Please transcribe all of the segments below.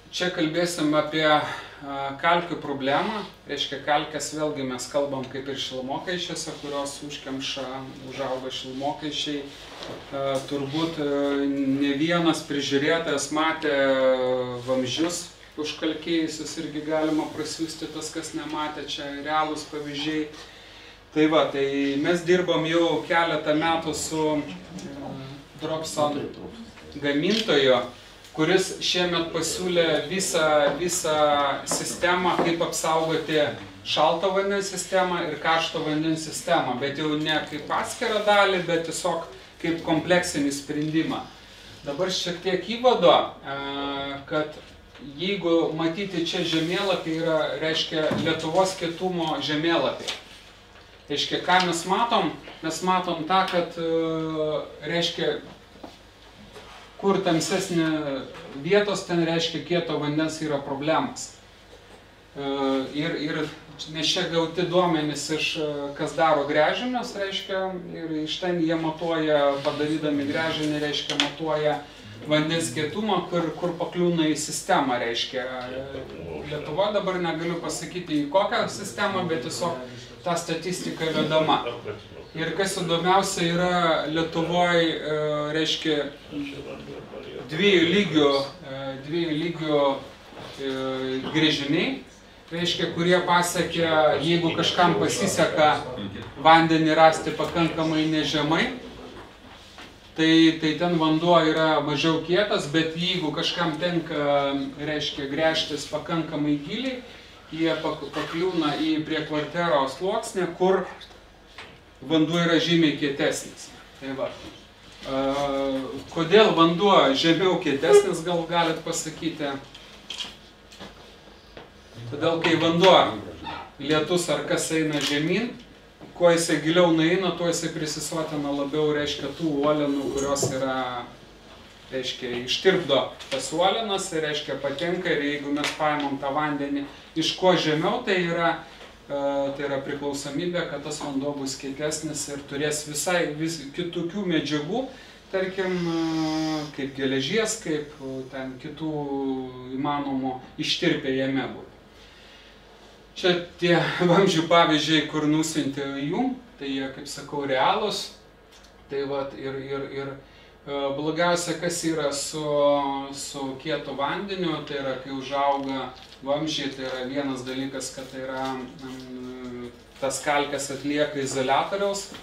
Čia kalbėsim apie kalkių problemą. Reiškia, kalkės vėlgi mes kalbam kaip ir šilumokaičiuose, kurios užkemša, užauga šilumokaičiai. Turbūt ne vienas prižiūrėtojas matė vamzdžius užkalkėjusius, irgi galima prasiųsti tas, kas nematė, čia realūs pavyzdžiai. Tai va, tai mes dirbam jau keletą metų su Dropson gamintojo, kuris šiemet pasiūlė visą sistemą, kaip apsaugoti šalto vandens sistemą ir karšto vandens sistemą, bet jau ne kaip atskirą dalį, bet tiesiog kaip kompleksinį sprendimą. Dabar šiek tiek įvado, kad jeigu matyti čia žemėlapį yra, reiškia, Lietuvos kietumo žemėlapį. Reiškia, ką mes matom? Mes matom tą, kad, reiškia, kur tamsesnė vietos, ten reiškia kieto vandens yra problemas. Ir nes čia gauti duomenys iš kas daro gręžinius, reiškia, ir iš ten jie matuoja, padarydami gręžinį, reiškia, matuoja vandens kietumą, kur pakliūna į sistemą, reiškia. Lietuva dabar negaliu pasakyti į kokią sistemą, bet tiesiog ta statistika vedama. Ir kas įdomiausia yra Lietuvoje, reiškia, dviejų lygių gręžiniai, reiškia, kurie pasiekia, jeigu kažkam pasiseka vandenį rasti pakankamai nežemai, tai ten vanduo yra mažiau kietas, bet jeigu kažkam tenka, reiškia, gręžtis pakankamai giliai, jie pakliūna į prie kvartero sluoksnį, kur vanduo yra žymiai kietesnis. Tai va. Kodėl vanduo žemiau kietesnis, gal galit pasakyti? Todėl, kai vanduo, lietus ar kas eina žemyn, kuo jisai giliau nueina, tuo jisai prisisotina labiau, reiškia, tų uolienų, kurios yra, reiškia, ištirpdo tas uolienas, reiškia, patenka, ir jeigu mes paimam tą vandenį iš kuo žemiau, tai yra priklausomybė, kad tas vanduo bus kietesnis ir turės visai kitokių medžiagų, tarkim, kaip geležies, kaip ten kitų įmanomų ištirpę jame būtų. Čia tie vamzdžių pavyzdžiai, kur nusiunti jum, tai jie, kaip sakau, realūs. Tai vat, ir blogiausia, kas yra su kietu vandeniu, tai yra, kai užauga vamzdžiai, tai yra vienas dalykas, kad tai yra tas kalkės atlieka izoliatoriaus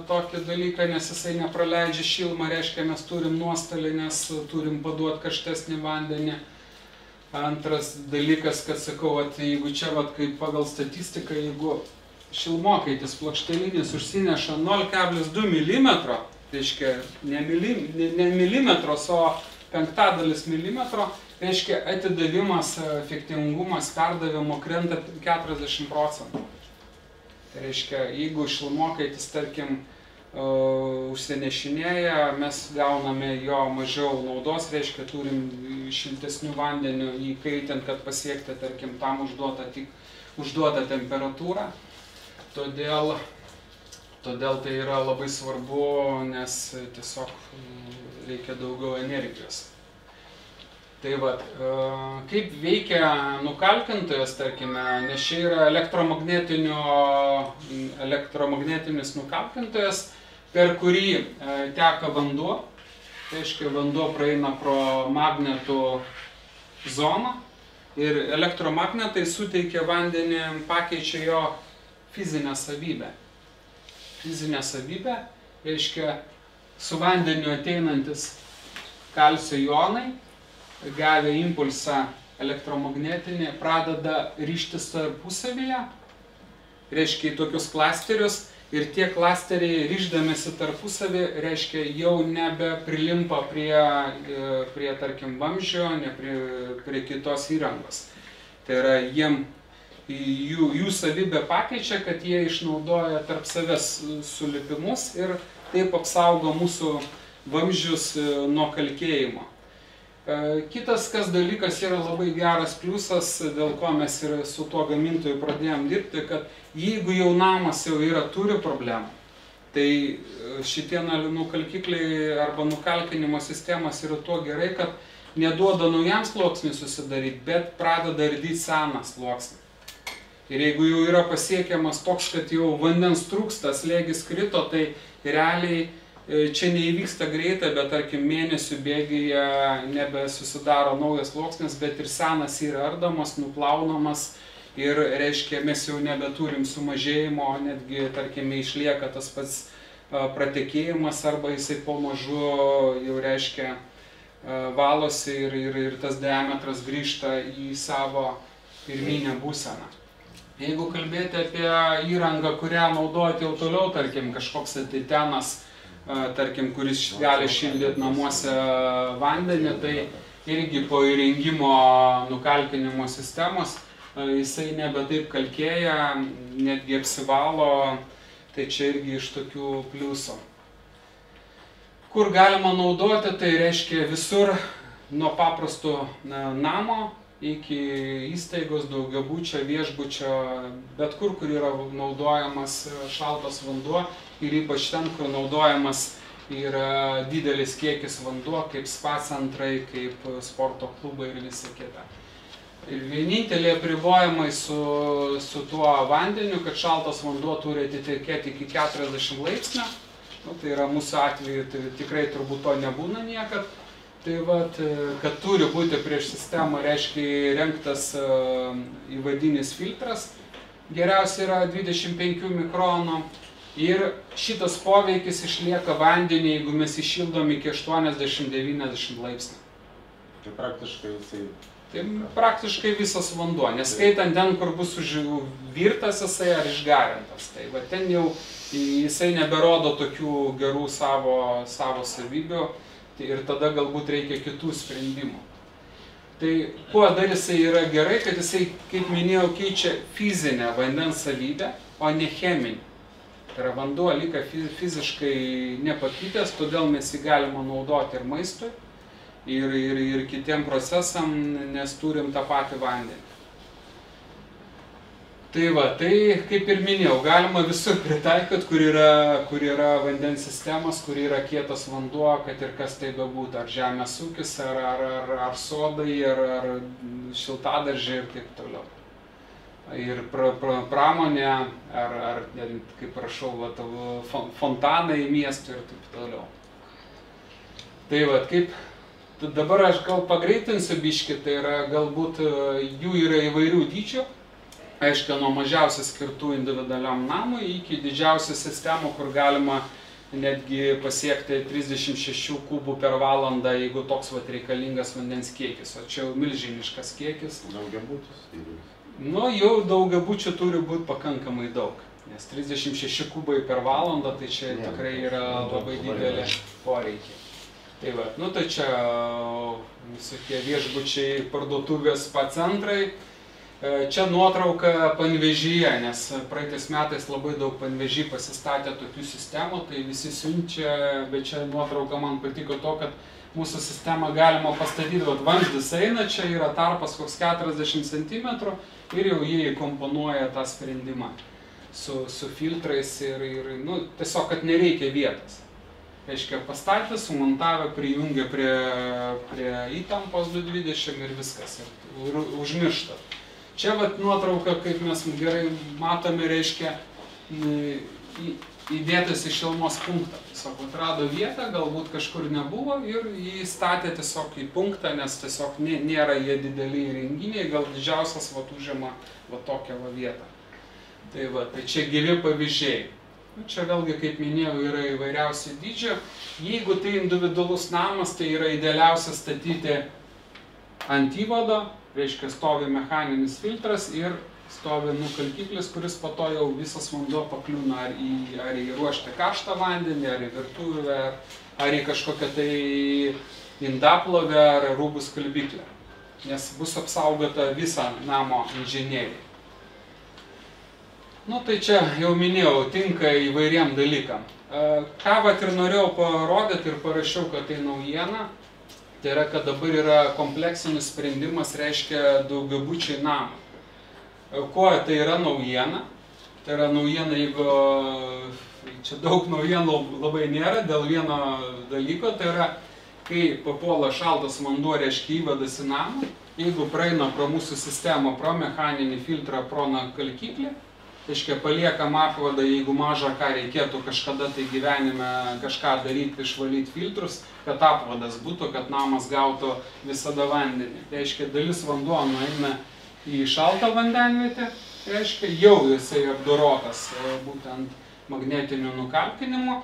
tokį dalyką, nes jisai nepraleidžia šilumą, reiškia, mes turim nuostolį, nes turim paduoti karštesnį vandenį. Antras dalykas, kad sakau, jeigu čia, kaip pagal statistiką, jeigu šilumokaitis plokštelinis užsineša 0,2 mm, reiškia, ne milimetros, o 0,05 milimetro, reiškia, atidavimas, efektingumas perdavimo krenta 40%. Tai reiškia, jeigu šilumokaitis, tarkim, užsinešinėja, mes gauname jo mažiau naudos, reiškia, turim šiltesnių vandenių įkaitant, kad pasiekti, tarkim, tam užduotą temperatūrą. Todėl tai yra labai svarbu, nes tiesiog reikia daugiau energijos. Tai vat, kaip veikia nukalkintojas, tarkime, nes čia yra elektromagnetinis nukalkintojas, per kurį teka vanduo, tai reiškia, vanduo praeina pro magnetų zoną ir elektromagnetai suteikia vandenį, pakeičia jo fizinę savybę. Fizinę savybę, reiškia, su vandeniu ateinantis kalcio jonai, gavę impulsą elektromagnetinį, pradeda ryštis tarpusavyje, reiškia, į tokius klasterius, ir tie klasteriai ryždamėsi tarpusavį, reiškia, jau nebeprilimpa prie tarkim, vamzdžio, ne prie kitos įrangos. Tai yra, jų savybę pakeičia, kad jie išnaudoja tarp savęs sulipimus ir taip apsaugo mūsų vamzdžius nuo kalkėjimo. Kitas dalykas yra labai geras pliusas, dėl ko mes ir su tuo gamintoju pradėjom dirbti, kad jeigu jau namas jau turi problemų, tai šitie nukalkikliai arba nukalkinimo sistemas yra tuo gerai, kad neduoda naujam sluoksniui susidaryti, bet pradeda ardyti seną sluoksnį. Ir jeigu jau yra pasiekiamas toks, kad jau vandens trūksta, slėgis krito, tai realiai čia neįvyksta greitai, bet tarkim mėnesių bėgyje nebesusidaro naujas sluoksnis, bet ir senas yra ardomas, nuplaunamas ir reiškia mes jau nebeturim sumažėjimo, netgi tarkime išlieka tas pats pratekėjimas arba jisai po mažu jau reiškia valosi ir tas diametras grįžta į savo pirminę būseną. Jeigu kalbėti apie įrangą, kurią naudoti jau toliau, tarkim, kažkoks atitenas, tarkim, kuris gali šildyti namuose vandenį, tai irgi po įrengimo nukalkinimo sistemos jisai nebe taip kalkėja, netgi apsivalo, tai čia irgi iš tokių pliusų. Kur galima naudoti, tai reiškia visur, nuo paprasto namo iki įstaigos, daugiabučio, viešbučio, bet kur yra naudojamas šaltas vanduo ir ypač ten, kur naudojamas yra didelis kiekis vanduo, kaip spa centrai, kaip sporto klubai ir visa kita. Ir vieninteliai apribojimai su tuo vandeniu, kad šaltas vanduo turi atitekėti iki 40 laipsnių, tai yra mūsų atveju, tai tikrai turbūt to nebūna niekad. Tai vat, kad turi būti prieš sistemą, reiškia įrengtas įvadinis filtras, geriausia yra 25 mikronų ir šitas poveikis išlieka vandenį, jeigu mes įšildom iki 80-90 laipsnių. Tai praktiškai jisai... Tai praktiškai visas vanduo, neskaitant ten, kur bus užvirtas jisai ar išgarintas. Tai va, ten jau jisai neberodo tokių gerų savo savybių. Ir tada galbūt reikia kitų sprendimų. Tai kuo dar jisai yra gerai, kad jisai, kaip minėjau, keičia fizinę vandens savybę, o ne cheminę. Tai yra vanduo lieka fiziškai nepakitęs, todėl mes jį galime naudoti ir maistui, ir kitiem procesam, nes turim tą patį vandenį. Tai va, tai kaip ir minėjau, galima visur pritaikyti, kur yra vandens sistemas, kur yra kietas vanduo, kad ir kas tai bebūtų, ar žemės ūkis, ar sodai, ar šiltadaržiai ir taip toliau. Ir pramonė, ar kaip prašau, fontanai miestų ir taip toliau. Tai va, kaip dabar aš gal pagreitinsiu biškį, tai yra galbūt jų yra įvairių dydžių. Aiškia, nuo mažiausiai skirtų individualiam namui iki didžiausių sistemų, kur galima netgi pasiekti 36 kubų per valandą, jeigu toks vat reikalingas vandens kiekis. O čia jau milžiniškas kiekis. Daugiabutis? Nu, jau daugiabučių turi būti pakankamai daug. Nes 36 kubai per valandą, tai čia tikrai yra labai didelė poreikiai. Tai va, nu tai čia visokie viešbučiai, parduotuvės, spa centrai. Čia nuotrauka Panevėžyje, nes praeitais metais labai daug Panevėžy pasistatė tokių sistemų, tai visi siunčia, bet čia nuotrauka man patiko to, kad mūsų sistemą galima pastatyti, vamzdis eina, čia yra tarpas koks 40 cm ir jau jie įkomponuoja tą sprendimą su filtrais ir nu, tiesiog, kad nereikia vietos. Reiškia, pastatė, sumontavę, prijungė prie įtampos 220 ir viskas, ir užmiršta. Čia vat nuotrauka, kaip mes gerai matome, reiškia įdėtas į šilumos punktą. Tiesiog atrado vietą, galbūt kažkur nebuvo ir jį statė tiesiog į punktą, nes tiesiog nėra jie dideli įrenginiai, gal didžiausias vat užima va tokią va vietą. Tai va, tai čia gyvi pavyzdžiai. Čia vėlgi, kaip minėjau, yra įvairiausių dydžių. Jeigu tai individualus namas, tai yra idealiausia statyti ant įvado. Reiškia, stovi mechaninis filtras ir stovi nukalkiklis, kuris po to jau visas vanduo pakliūna ar į ruoštą karštą vandenį, ar į virtuvę, ar į kažkokią tai indaplovę, ar rūbų skalbyklę. Nes bus apsaugota visa namo inžinierija. Nu tai čia jau minėjau, tinka įvairiem dalykam. Ką vat ir norėjau parodyti ir parašiau, kad tai naujiena. Tai yra, kad dabar yra kompleksinis sprendimas, reiškia daugiabučiai namai. Kuo tai yra naujiena? Tai yra naujiena, jeigu čia daug naujienų labai nėra, dėl vieno dalyko, tai yra kai papuola šaltas vanduo, reiškia įvadas į namą, jeigu praeina pro mūsų sistemą, pro mechaninį filtrą, pro kalkiklį, reiškia paliekam apvadą, jeigu maža ką reikėtų kažkada tai gyvenime kažką daryti, išvalyti filtrus, kad apvadas būtų, kad namas gautų visada vandenį. Reiškia, dalis vanduo nueina į šaltą vandenvietę, reiškia, jau jisai apdorotas būtent magnetiniu nukalkinimu.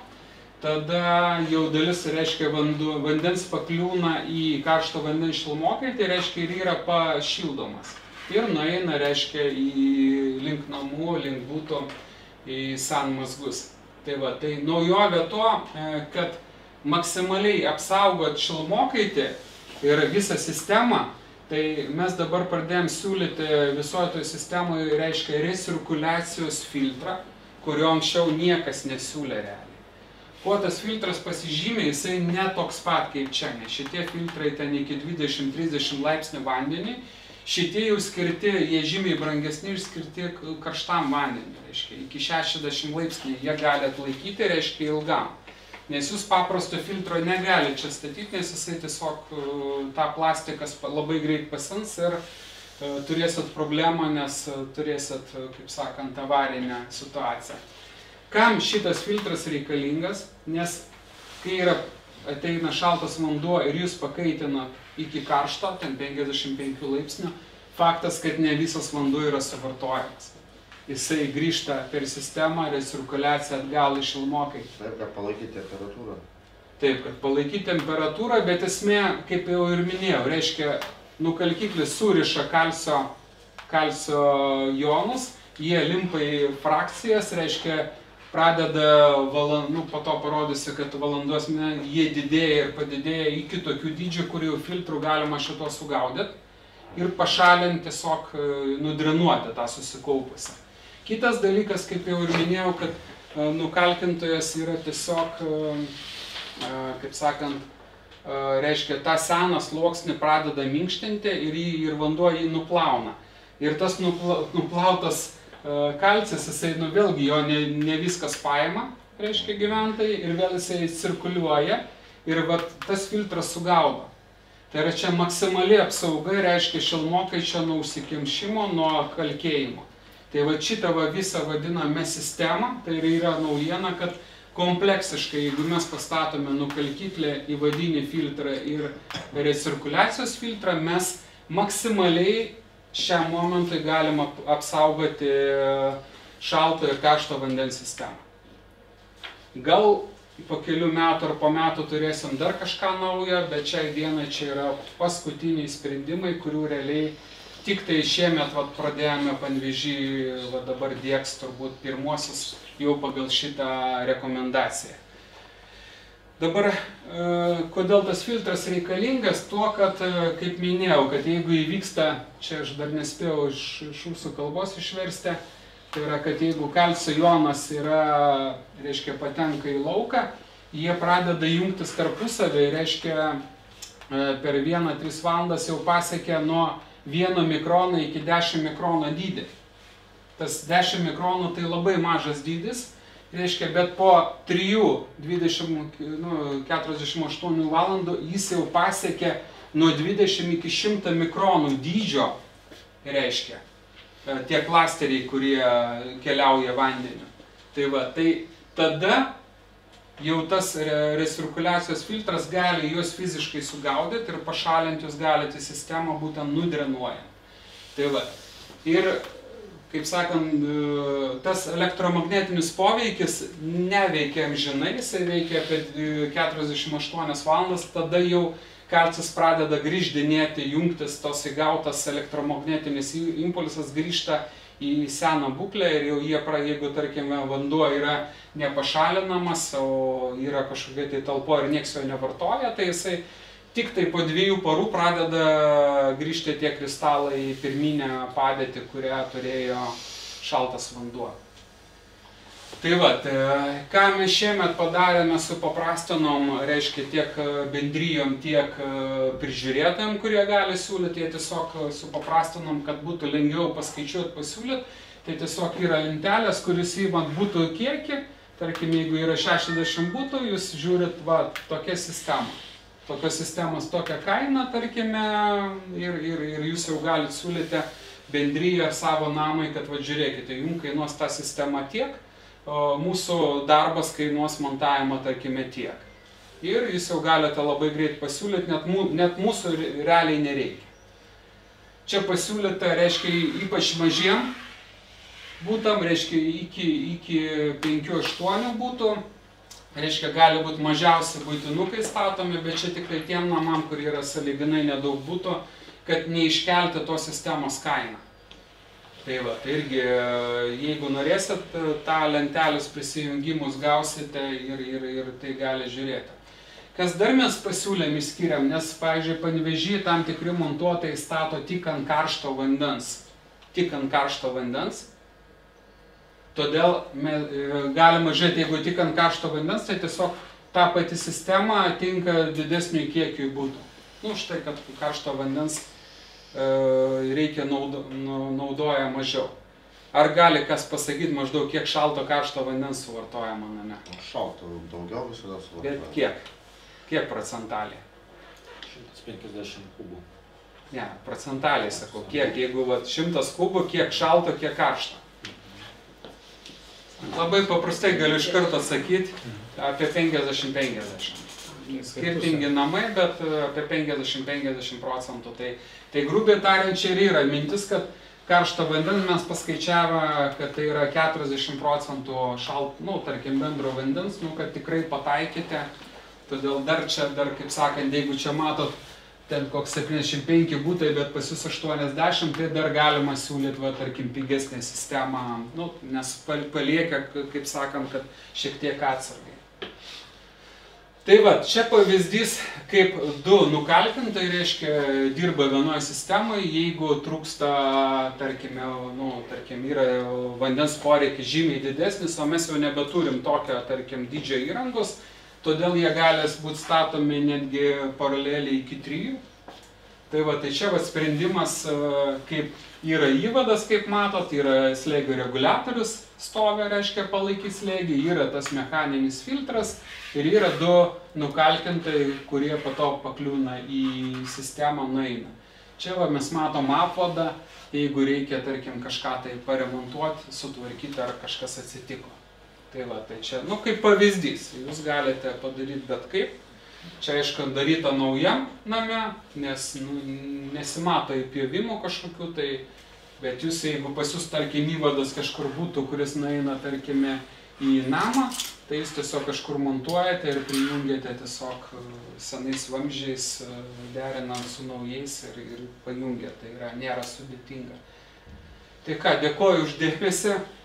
Tada jau dalis, reiškia, vandens pakliūna į karšto vandens šilmokaitį, tai reiškia, ir yra pašildomas. Ir nueina, reiškia, link namų, link būtų, į sanmazgus. Tai va, tai naujovė to, kad maksimaliai apsaugot šilmokaitį ir visą sistemą, tai mes dabar pradėjom siūlyti visoje toje sistemoje, reiškia, recirkuliacijos filtrą, kurio anksčiau niekas nesiūlė realiai. Kuo tas filtras pasižymė, jisai ne toks pat kaip čia, nes šitie filtrai ten iki 20-30 laipsnių vandenį, šitie jau skirti, jie žymiai brangesni ir skirti karštam vandeniui, reiškia, iki 60 laipsnių jie gali atlaikyti, reiškia, ilgam. Nes jūs paprasto filtro negali čia statyti, nes jisai tiesiog tą plastikas labai greit pasins ir turėsit problemą, nes turėsit, kaip sakant, avarinę situaciją. Kam šitas filtras reikalingas? Nes kai ateina šaltas vanduo ir jūs pakaitina iki karšto, ten 55 laipsnių, faktas, kad ne visas vanduo yra suvartojamas. Jisai grįžta per sistemą, recirkuliacija atgal į šilmokaitį. Taip, kad palaikyti temperatūrą. Taip, kad palaikyti temperatūrą, bet esmė, kaip jau ir minėjau, reiškia, nukalkiklis suriša kalcio jonus, jie limpa į frakcijas, reiškia, pradeda, po to parodysiu, kad valandos jie didėja ir padidėja iki tokių dydžių, kur jau filtrų galima šito sugaudyti ir pašalinti, tiesiog nudrenuoti tą susikaupusią. Kitas dalykas, kaip jau ir minėjau, kad nukalkintojas yra tiesiog, kaip sakant, reiškia, tą seną sluoksnį pradeda minkštinti ir vanduo jį nuplauna. Ir tas nuplautas kalcis, jisai, vėlgi jo ne viskas paima, reiškia, gyventojai, ir vėl jisai cirkuliuoja ir tas filtras sugaudo. Tai yra čia maksimali apsauga, reiškia, šilmokaičio nuo užsikimšimo, nuo kalkėjimo. Tai šitą visą vadiname sistemą, tai yra naujiena, kad kompleksiškai, jeigu mes pastatome nukalkiklę, įvadinį filtrą ir recirkuliacijos filtrą, mes maksimaliai šiam momentui galima apsaugoti šalto ir karšto vandens sistemą. Gal po kelių metų ar po metų turėsim dar kažką naujo, bet šiai dienai čia yra paskutiniai sprendimai, kurių realiai tik tai šiemet pradėjome Panevėžy, dabar diegs turbūt pirmuosius jau pagal šitą rekomendaciją. Dabar, kodėl tas filtras reikalingas? Tuo, kad, kaip minėjau, kad jeigu įvyksta, čia aš dar nespėjau iš jūsų kalbos išversti, tai yra, kad jeigu kalcio jonas yra, reiškia, patenka į lauką, jie pradeda jungtis tarpusavį, reiškia, per 1-3 valandas jau pasiekia nuo 1 mikrono iki 10 mikrono dydį. Tas 10 mikronų tai labai mažas dydis. Reiškia, bet po 3-48 valandų jis jau pasiekė nuo 20 iki 100 mikronų dydžio, reiškia, tie klasteriai, kurie keliauja vandeniu. Tai tai tada jau tas recirkuliacijos filtras gali juos fiziškai sugaudyti ir pašalinti jūs galite sistemą būtent nudrenuojant. Tai ir kaip sakant, tas elektromagnetinis poveikis neveikia amžinai, jisai veikia apie 48 valandas, tada jau kalcis pradeda grįždinėti, jungtis, tos įgautas elektromagnetinis impulsas grįžta į seną būklę ir jau jeigu, tarkime, vanduo yra nepašalinamas, o yra kažkokia tai talpo ir nieks jo nevartoja, tai jisai tik tai po 2 parų pradeda grįžti tie kristalai į pirminę padėtį, kurią turėjo šaltas vanduo. Tai ką mes šiemet padarėme, supaprastinom, reiškia, tiek bendrijom, tiek prižiūrėtojam, kurie gali siūlyti, jie tiesiog supaprastinom, kad būtų lengviau paskaičiuoti, pasiūlyti. Tai tiesiog yra lentelės, kuris įmant būtų kiekį, tarkim, jeigu yra 60 būtų, jūs žiūrit tokia sistema. tokios sistemos tokią kainą, tarkime, ir jūs jau galite siūlyti bendryje ar savo namai, kad va žiūrėkite, jums kainuos ta sistema tiek, o mūsų darbas kainuos montavimą, tarkime, tiek. Ir jūs jau galite labai greit pasiūlyti, net mūsų realiai nereikia. Čia pasiūlyta, reiškia, ypač mažiem būtam, reiškia, iki 5-8 būtų, reiškia, gali būti mažiausi būtinukai statomi, bet čia tik tai tiem namam, kur yra sąlyginai nedaug būtų, kad neiškelti tos sistemos kainą. Tai va, tai irgi, jeigu norėsit, tą lentelės prisijungimus gausite ir tai gali žiūrėti. Kas dar mes pasiūlėm išskiriam, nes, pavyzdžiui, Panevėžy tam tikri montuotojai stato tik ant karšto vandens. Tik ant karšto vandens. Todėl galima žiūrėti, jeigu tik ant karšto vandens, tai tiesiog ta pati sistema tinka didesniui kiekiui būtų. Nu, štai, kad karšto vandens reikia naudoja mažiau. Ar gali kas pasakyti maždaug, kiek šalto karšto vandens suvartojama name? Šalto daugiau visada suvartojama. Bet kiek? Kiek procentaliai? 150 kubų. Ne, procentaliai sakau, kiek, jeigu 100 kubų, kiek šalto, kiek karšto. Labai paprastai galiu iš karto atsakyti, apie 50-50. Skirtingi namai, bet apie 50-50%. Tai grubiai tariant, čia ir yra mintis, kad karšto vandens mes paskaičiavę, kad tai yra 40% šalto, tarkim, bendro vandens, kad tikrai pataikyti. Todėl dar, kaip sakant, jeigu čia matot, ten koks 75 būtai, bet pas jūs 80, tai dar galima siūlyti, tarkim, pigesnę sistemą, nes paliekia, kaip sakant, kad šiek tiek atsargai. Tai va, čia pavyzdys, kaip du nukalkintai, reiškia, dirba vienoje sistemoje, jeigu trūksta, tarkime, yra vandens poreikis žymiai didesnis, o mes jau nebeturim tokio, tarkim, dydžio įrangos, todėl jie gali būti statomi netgi paraleliai iki 3. Tai va, tai čia sprendimas, kaip yra įvadas, kaip matot, yra slėgio reguliatorius stovi, reiškia, palaikys slėgį, yra tas mechaninis filtras ir yra du nukalkintai, kurie po to pakliūna į sistemą, nueina. Čia va, mes matom apvadą, jeigu reikia, tarkim, kažką tai paremontuoti, sutvarkyti ar kažkas atsitiko. Tai va, tai čia, kaip pavyzdys, jūs galite padaryti bet kaip. Čia, aišku, daryta naujam name, nes nesimato įpjovimų kažkokių, tai, bet jūs, jeigu pas jūs, tarkim, įvadas kažkur būtų, kuris nueina, tarkime, į namą, tai jūs tiesiog kažkur montuojate ir prijungiate tiesiog senais vamzdžiais, derinant su naujais ir pajungiate, tai nėra sudėtinga. Tai ką, dėkoju už dėmesį.